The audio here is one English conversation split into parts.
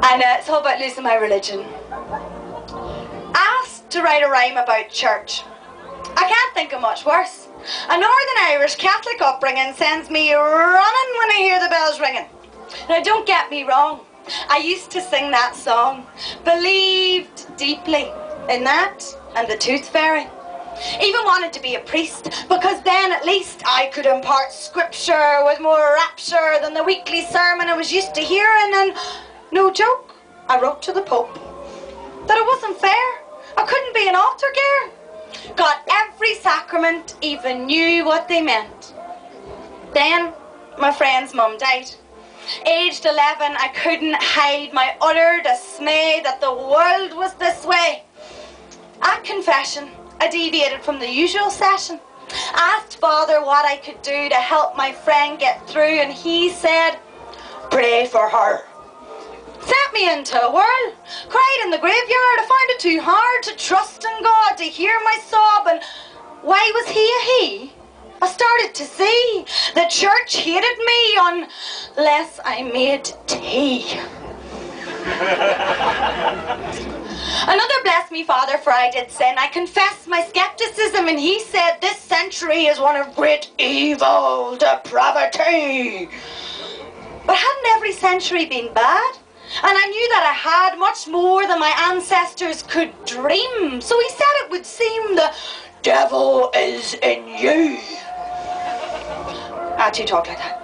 And it's all about losing my religion. Asked to write a rhyme about church. I can't think of much worse. A Northern Irish Catholic upbringing sends me running when I hear the bells ringing. Now don't get me wrong, I used to sing that song, believed deeply in that and the tooth fairy. Even wanted to be a priest, because then at least I could impart scripture with more rapture than the weekly sermon I was used to hearing. And no joke, I wrote to the Pope that it wasn't fair. I couldn't be an altar girl. Got every sacrament, even knew what they meant. Then my friend's mum died. Aged 11, I couldn't hide my utter dismay that the world was this way. At confession, I deviated from the usual session. Asked Father what I could do to help my friend get through, and he said, pray for her. Sent me into a whirl, cried in the graveyard. I found it too hard to trust in God, to hear my sob, and why was he a he? I started to see the church hated me unless I made tea. Another bless me Father, for I did sin. I confessed my skepticism, and he said this century is one of great evil, depravity. But hadn't every century been bad? And I knew that I had much more than my ancestors could dream. So he said it would seem the devil is in you. How'd you talk like that?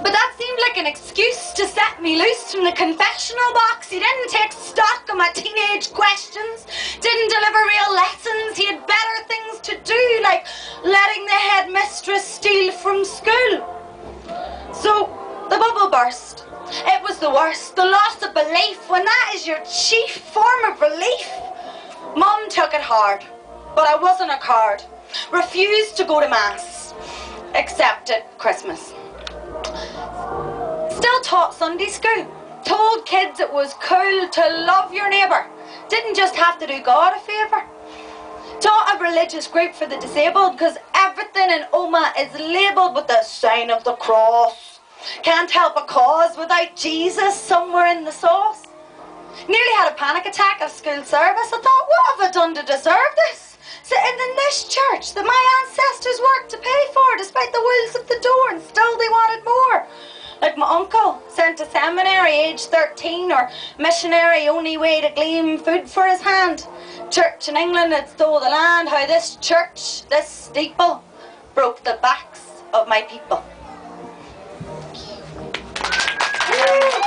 But that seemed like an excuse to set me loose from the confessional box. He didn't take stock of my teenage questions, didn't deliver real lessons. He had better things to do, like letting the headmistress steal from school. So the bubble burst. It was the worst, the loss of belief, when that is your chief form of relief. Mum took it hard, but I wasn't a card. Refused to go to Mass, except at Christmas. Still taught Sunday school. Told kids it was cool to love your neighbour. Didn't just have to do God a favour. Taught a religious group for the disabled, because everything in Oma is labelled with the sign of the cross. Can't help a cause without Jesus somewhere in the sauce. Nearly had a panic attack at school service. I thought, what have I done to deserve this? Sitting in this church that my ancestors worked to pay for, despite the wheels at the door, and still they wanted more. Like my uncle, sent to seminary age 13, or missionary, only way to glean food for his hand. Church in England had stole the land. How this church, this steeple, broke the backs of my people. Thank you.